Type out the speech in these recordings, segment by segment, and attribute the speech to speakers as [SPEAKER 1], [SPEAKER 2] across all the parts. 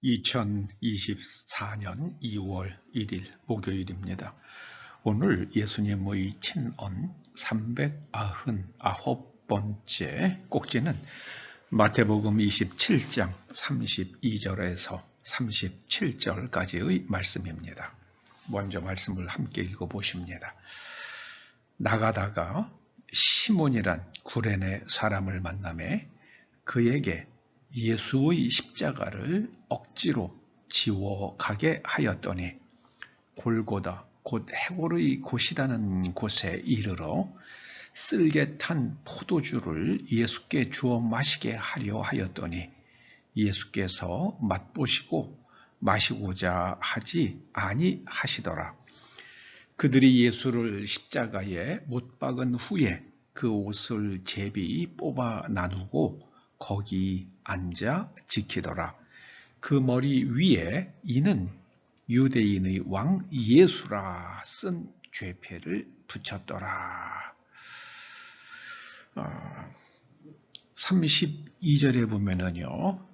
[SPEAKER 1] 2024년 2월 1일 목요일입니다. 오늘 예수님의 친언 399번째 꼭지는 마태복음 27장 32절에서 37절까지의 말씀입니다. 먼저 말씀을 함께 읽어보십니다. 나가다가 시몬이란 구레네 사람을 만나매 그에게 예수의 십자가를 억지로 지워 가게 하였더니 골고다 곧 해골의 곳이라는 곳에 이르러 쓸개 탄 포도주를 예수께 주어 마시게 하려 하였더니 예수께서 맛보시고 마시고자 하지 아니하시더라. 그들이 예수를 십자가에 못 박은 후에 그 옷을 제비 뽑아 나누고 거기 앉아 지키더라. 그 머리 위에 이는 유대인의 왕 예수라 쓴 죄패를 붙였더라. 32절에 보면은요,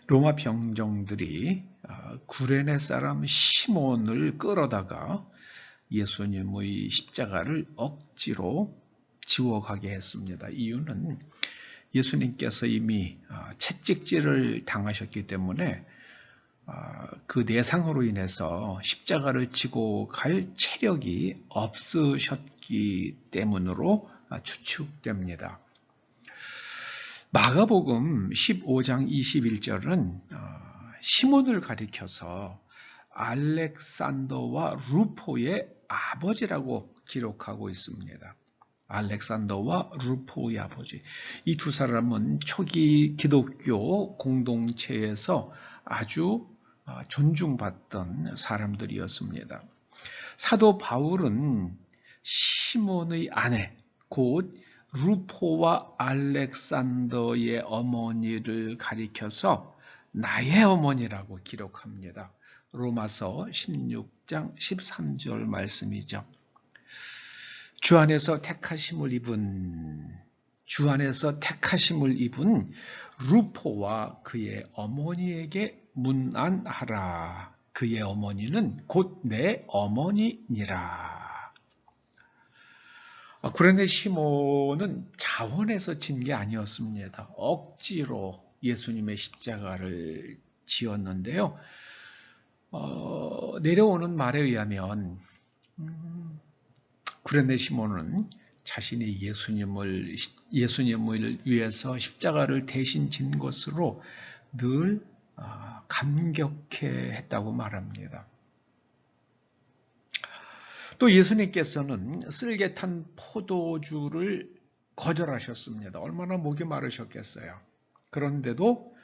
[SPEAKER 1] 로마 병정들이 구레네 사람 시몬을 끌어다가 예수님의 십자가를 억지로 지워가게 했습니다. 이유는 예수님께서 이미 채찍질을 당하셨기 때문에 그 내상으로 인해서 십자가를 지고 갈 체력이 없으셨기 때문으로 추측됩니다. 마가복음 15장 21절은 시몬을 가리켜서 알렉산더와 루포의 아버지라고 기록하고 있습니다. 알렉산더와 루포의 아버지. 이 두 사람은 초기 기독교 공동체에서 아주 존중받던 사람들이었습니다. 사도 바울은 시몬의 아내, 곧 루포와 알렉산더의 어머니를 가리켜서 나의 어머니라고 기록합니다. 로마서 16장 13절 말씀이죠. 주 안에서 택하심을 입은 루포와 그의 어머니에게 문안하라. 그의 어머니는 곧 내 어머니니라. 구레네 시몬은 자원해서 진 게 아니었습니다. 억지로 예수님의 십자가를 지었는데요. 내려오는 말에 의하면 구레네 시몬은 자신이 예수님을 위해서 십자가를 대신 진 것으로 늘 감격해 했다고 말합니다. 또 예수님께서는 쓸개 탄 포도주를 거절하셨습니다. 얼마나 목이 마르셨겠어요. 그런데도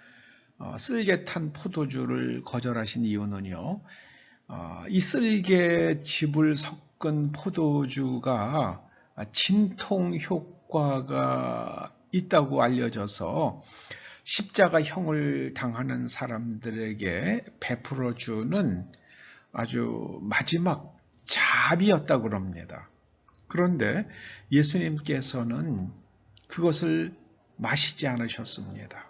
[SPEAKER 1] 쓸개 탄 포도주를 거절하신 이유는요. 이 쓸개즙을 섞은 포도주가 진통 효과가 있다고 알려져서 십자가형을 당하는 사람들에게 베풀어주는 아주 마지막 잡이었다고 합니다. 그런데 예수님께서는 그것을 마시지 않으셨습니다.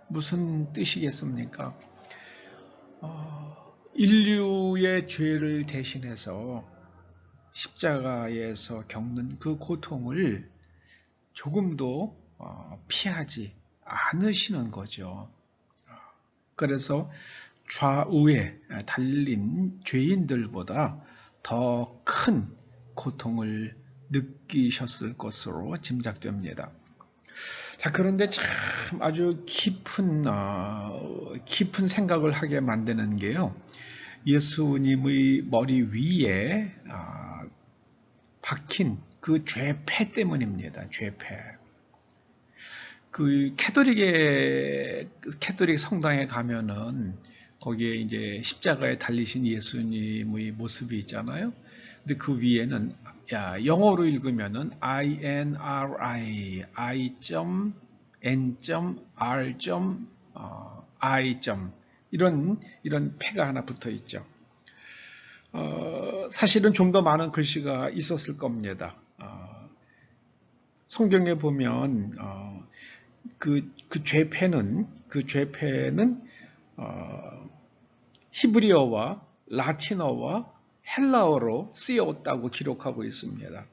[SPEAKER 1] 무슨 뜻이겠습니까? 인류의 죄를 대신해서 십자가에서 겪는 그 고통을 조금도 피하지 않으시는 거죠. 그래서 좌우에 달린 죄인들보다 더 큰 고통을 느끼셨을 것으로 짐작됩니다. 자, 그런데 참 아주 깊은 생각을 하게 만드는 게요. 예수님의 머리 위에 박힌 그 죄패 때문입니다. 죄패. 그 캐톨릭 성당에 가면은 거기에 이제 십자가에 달리신 예수님의 모습이 있잖아요. 근데 그 위에는 영어로 읽으면은 INRI, I.N.R.I. 이런 패가 하나 붙어 있죠. 사실은 좀 더 많은 글씨가 있었을 겁니다. 성경에 보면 그 죄패는 히브리어와 라틴어와 헬라어로 쓰였다고 기록하고 있습니다.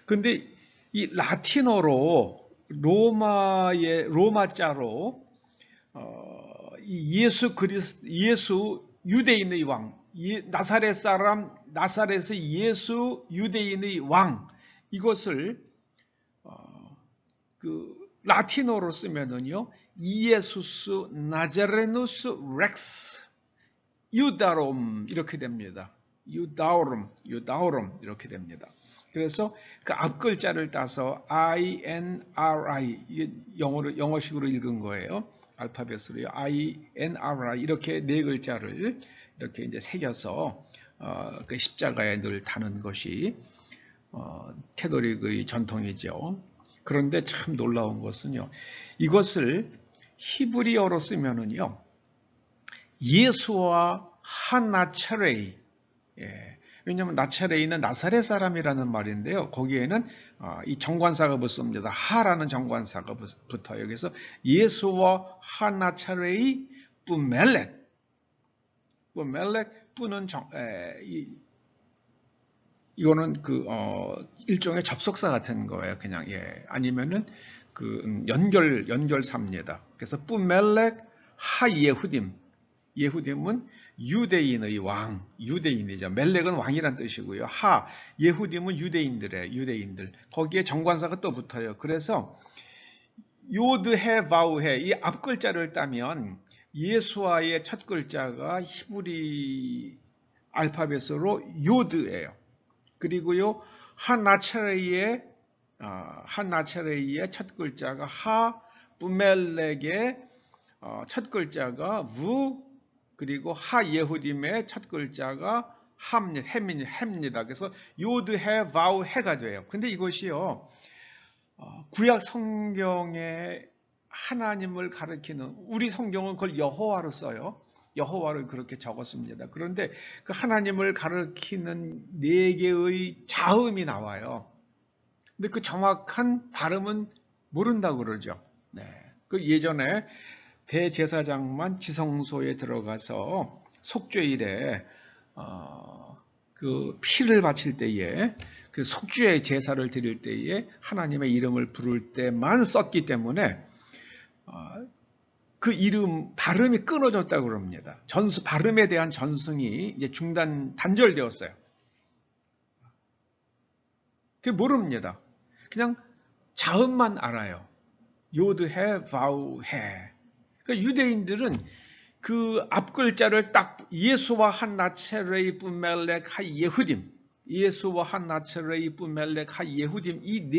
[SPEAKER 1] 근데 이 라틴어로 로마자로 예수 유대인의 왕, 나사렛 사람, 나사렛의 예수 유대인의 왕, 이것을 그 라틴어로 쓰면은요, 이에수스 나자레누스 렉스 유다롬 이렇게 됩니다. 유다오름 이렇게 됩니다. 그래서 그 앞글자를 따서 INRI, 이게 영어식으로 읽은 거예요. 알파벳으로요. INRI 이렇게 네 글자를 이렇게 이제 새겨서 그 십자가에 늘 다는 것이 캐톨릭의 전통이죠. 그런데 참 놀라운 것은요, 이것을 히브리어로 쓰면은요, 예수와 하나차레이, 왜냐하면 나차레이는 나사렛 사람이라는 말인데요, 거기에는 이 정관사가 붙습니다. 하라는 정관사가 붙어요. 그래서 예수와 하나차레이 뿌멜렉, 뿌는 이거는 그 일종의 접속사 같은 거예요. 그냥 아니면은 그 연결사입니다. 그래서 뿌멜렉 하예후딤, 예후딤은 유대인의 왕, 유대인이죠. 멜렉은 왕이란 뜻이고요. 예후딤은 유대인들. 거기에 정관사가 또 붙어요. 그래서 요드해 바우해 이 앞글자를 따면 예수와의 첫 글자가 히브리 알파벳으로 요드예요. 그리고요, 하나차레이의 첫 글자가 뿌멜렉의 첫 글자가 부, 그리고 예후딤의 첫 글자가 햄입니다. 그래서 요드해 바우 해가 돼요. 근데 이것이요, 구약 성경에 하나님을 가리키는, 우리 성경은 그걸 여호와로 써요. 여호와를 그렇게 적었습니다. 그런데 그 하나님을 가리키는 네 개의 자음이 나와요. 근데 그 정확한 발음은 모른다고 그러죠. 그 예전에 대제사장만 지성소에 들어가서 속죄일에 그 피를 바칠 때에, 그 속죄의 제사를 드릴 때에 하나님의 이름을 부를 때만 썼기 때문에 그 이름 발음이 끊어졌다고 그럽니다. 발음에 대한 전승이 이제 단절되었어요. 그게 모릅니다. 그냥 자음만 알아요. 요드해 바우해. 그러니까 유대인들은 그 앞글자를 딱 예수와 한나체레이 뿌멜렉 하예후딤, 예수와 한나체레이 뿌멜렉 하예후딤, 이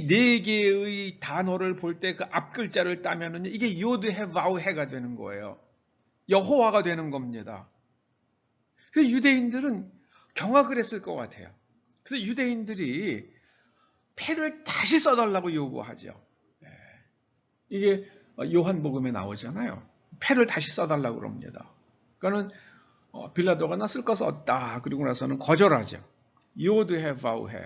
[SPEAKER 1] 네 개의 단어를 볼 때 그 앞글자를 따면은 이게 요드해 바우해가 되는 거예요. 여호와가 되는 겁니다. 그래서 유대인들은 경악을 했을 것 같아요. 그래서 유대인들이 패를 다시 써달라고 요구하죠. 이게 요한복음에 나오잖아요. 패를 다시 써달라고 그럽니다. 그러니까는 빌라도가 나 쓸 거 썼다. 그리고 나서는 거절하죠. 요드해 바우해.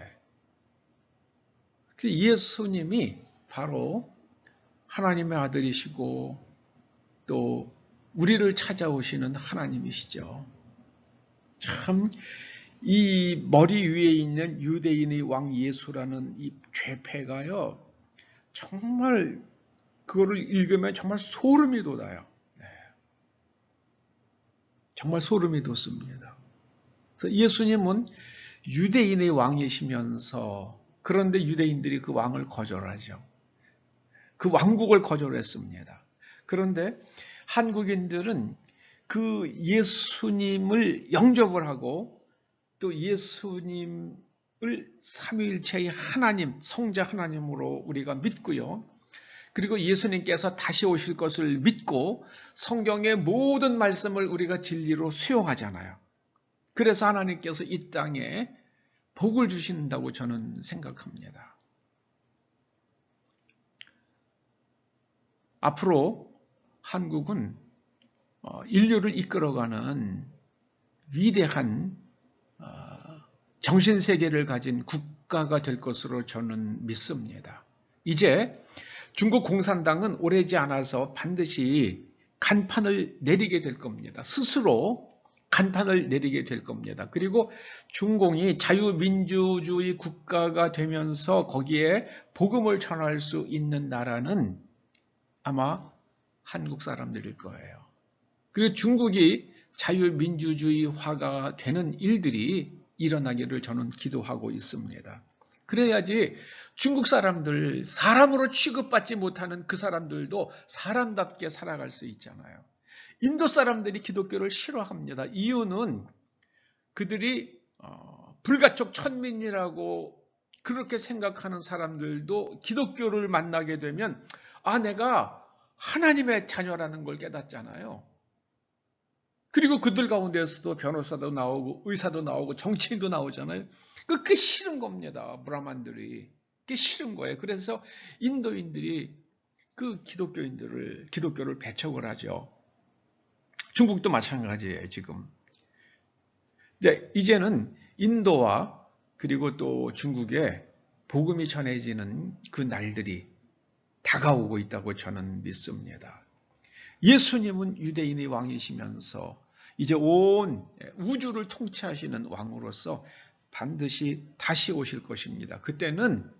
[SPEAKER 1] 예수님이 바로 하나님의 아들이시고 또 우리를 찾아오시는 하나님이시죠. 참 이 머리 위에 있는 유대인의 왕 예수라는 이 죄패가요, 정말 그거를 읽으면 정말 소름이 돋아요. 정말 소름이 돋습니다. 그래서 예수님은 유대인의 왕이시면서, 그런데 유대인들이 그 왕을 거절하죠. 그 왕국을 거절했습니다. 그런데 한국인들은 그 예수님을 영접을 하고 또 예수님을 삼위일체의 하나님, 성자 하나님으로 우리가 믿고요. 그리고 예수님께서 다시 오실 것을 믿고 성경의 모든 말씀을 우리가 진리로 수용하잖아요. 그래서 하나님께서 이 땅에 복을 주신다고 저는 생각합니다. 앞으로 한국은 인류를 이끌어가는 위대한 정신세계를 가진 국가가 될 것으로 저는 믿습니다. 이제 중국 공산당은 오래지 않아서 반드시 간판을 내리게 될 겁니다. 스스로 간판을 내리게 될 겁니다. 그리고 중공이 자유민주주의 국가가 되면서 거기에 복음을 전할 수 있는 나라는 아마 한국 사람들일 거예요. 그리고 중국이 자유민주주의화가 되는 일들이 일어나기를 저는 기도하고 있습니다. 그래야지 중국 사람들, 사람으로 취급받지 못하는 그 사람들도 사람답게 살아갈 수 있잖아요. 인도 사람들이 기독교를 싫어합니다. 이유는 그들이 불가촉 천민이라고 그렇게 생각하는 사람들도 기독교를 만나게 되면 내가 하나님의 자녀라는 걸 깨닫잖아요. 그리고 그들 가운데서도 변호사도 나오고 의사도 나오고 정치인도 나오잖아요. 그게 싫은 겁니다. 브라만들이. 그게 싫은 거예요. 그래서 인도인들이 그 기독교를 배척을 하죠. 중국도 마찬가지예요, 지금. 이제는 인도와 그리고 또 중국에 복음이 전해지는 그 날들이 다가오고 있다고 저는 믿습니다. 예수님은 유대인의 왕이시면서 이제 온 우주를 통치하시는 왕으로서 반드시 다시 오실 것입니다. 그때는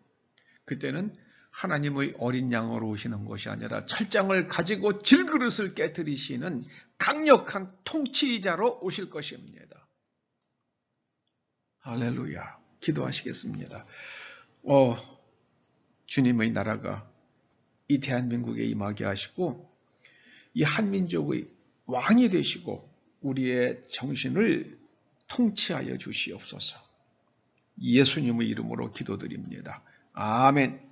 [SPEAKER 1] 하나님의 어린 양으로 오시는 것이 아니라 철장을 가지고 질그릇을 깨뜨리시는 강력한 통치자로 오실 것입니다. 할렐루야. 기도하시겠습니다. 주님의 나라가 이 대한민국에 임하게 하시고 이 한민족의 왕이 되시고 우리의 정신을 통치하여 주시옵소서. 예수님의 이름으로 기도드립니다. 아멘.